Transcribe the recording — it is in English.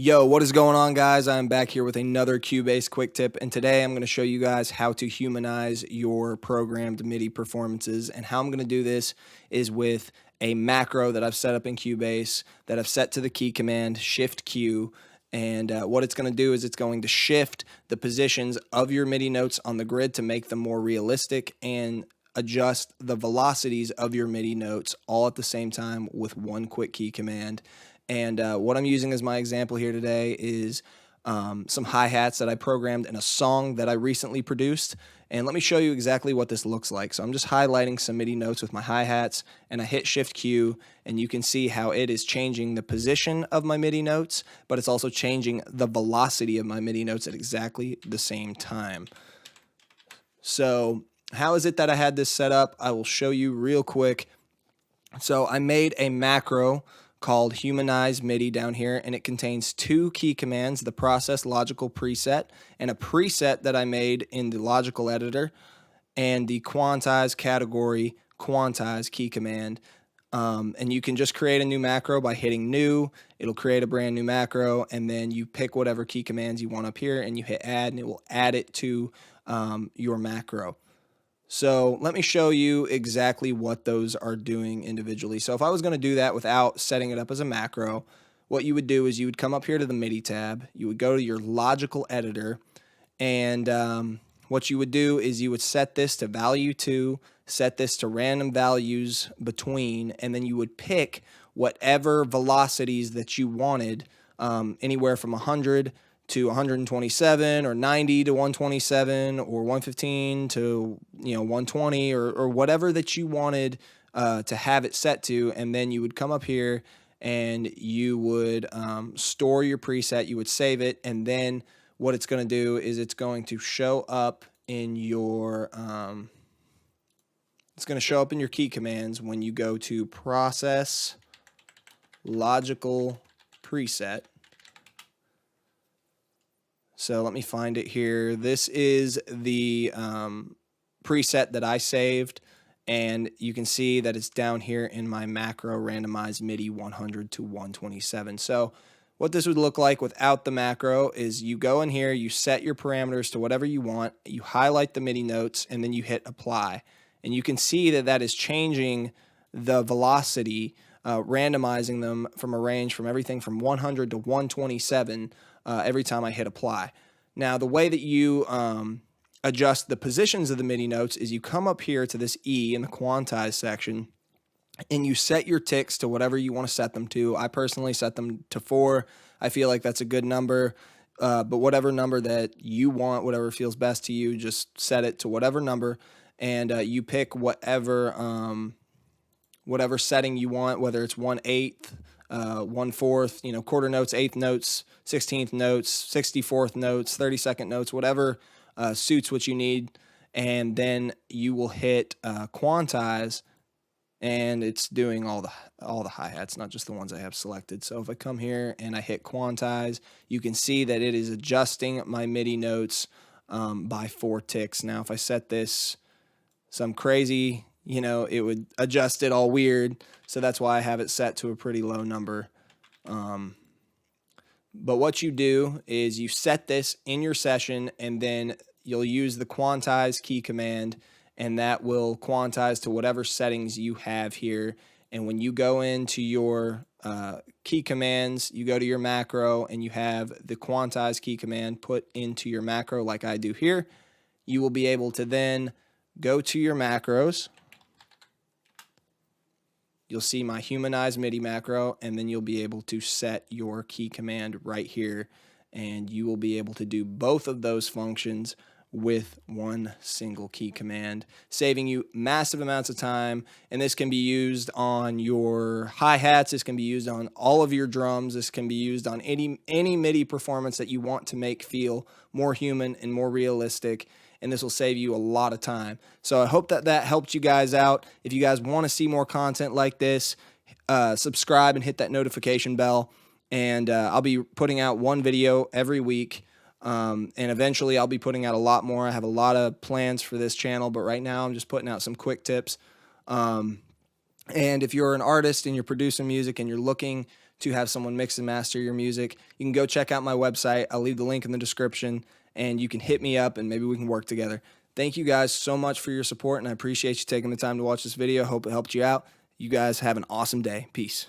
Yo, what is going on, guys? I'm back here with another Cubase quick tip, and today I'm going to show you guys how to humanize your programmed MIDI performances. And how I'm going to do this is with a macro that I've set up in Cubase that I've set to the key command Shift Q. And what it's going to do is it's going to shift the positions of your MIDI notes on the grid to make them more realistic and adjust the velocities of your MIDI notes all at the same time with one quick key command. And what I'm using as my example here today is some hi-hats that I programmed in a song that I recently produced. And let me show you exactly what this looks like. So I'm just highlighting some MIDI notes with my hi-hats, and I hit Shift Q, and you can see how it is changing the position of my MIDI notes, but it's also changing the velocity of my MIDI notes at exactly the same time. So how is it that I had this set up? I will show you real quick. So I made a macro called humanize MIDI down here, and it contains two key commands, the process logical preset and a preset that I made in the logical editor, and the quantize category quantize key command. And you can just create a new macro by hitting new. It'll create a brand new macro, and then you pick whatever key commands you want up here and you hit add, and it will add it to your macro. So let me show you exactly what those are doing individually. So if I was going to do that without setting it up as a macro, what you would do is you would come up here to the MIDI tab, you would go to your logical editor, and what you would do is you would set this to value 2, set this to random values between, and then you would pick whatever velocities that you wanted, anywhere from 100 to 127 or 90 to 127 or 115 to 120 or whatever that you wanted to have it set to. And then you would come up here and you would store your preset, you would save it, and then what it's going to do is it's going to show up in your key commands when you go to process logical preset. So let me find it here. This is the preset that I saved, and you can see that it's down here in my macro randomize MIDI 100 to 127. So what this would look like without the macro is you go in here, you set your parameters to whatever you want, you highlight the MIDI notes, and then you hit apply. And you can see that that is changing the velocity, randomizing them from a range from everything from 100 to 127 every time I hit apply. Now, the way that you adjust the positions of the MIDI notes is you come up here to this E in the quantize section, and you set your ticks to whatever you want to set them to. I personally set them to 4. I feel like that's a good number, but whatever number that you want, whatever feels best to you, just set it to whatever number, and you pick whatever setting you want, whether it's 1/8, 1/4, quarter notes, eighth notes, 16th notes, 64th notes, 32nd notes, whatever suits what you need. And then you will hit quantize, and it's doing all the hi-hats, not just the ones I have selected. So if I come here and I hit quantize, you can see that it is adjusting my MIDI notes by 4 ticks. Now if I set this some crazy, it would adjust it all weird. So that's why I have it set to a pretty low number. But what you do is you set this in your session, and then you'll use the quantize key command, and that will quantize to whatever settings you have here. And when you go into your key commands, you go to your macro and you have the quantize key command put into your macro like I do here, you will be able to then go to your macros. You'll see my humanize MIDI macro, and then you'll be able to set your key command right here, and you will be able to do both of those functions with one single key command, saving you massive amounts of time. And this can be used on your hi-hats, this can be used on all of your drums, this can be used on any MIDI performance that you want to make feel more human and more realistic, and this will save you a lot of time. So I hope that helped you guys out. If you guys want to see more content like this, subscribe and hit that notification bell, and I'll be putting out one video every week. And eventually I'll be putting out a lot more. I have a lot of plans for this channel, but right now I'm just putting out some quick tips. And if you're an artist and you're producing music and you're looking to have someone mix and master your music, you can go check out my website. I'll leave the link in the description, and you can hit me up and maybe we can work together. Thank you guys so much for your support, and I appreciate you taking the time to watch this video. Hope it helped you out. You guys have an awesome day. Peace.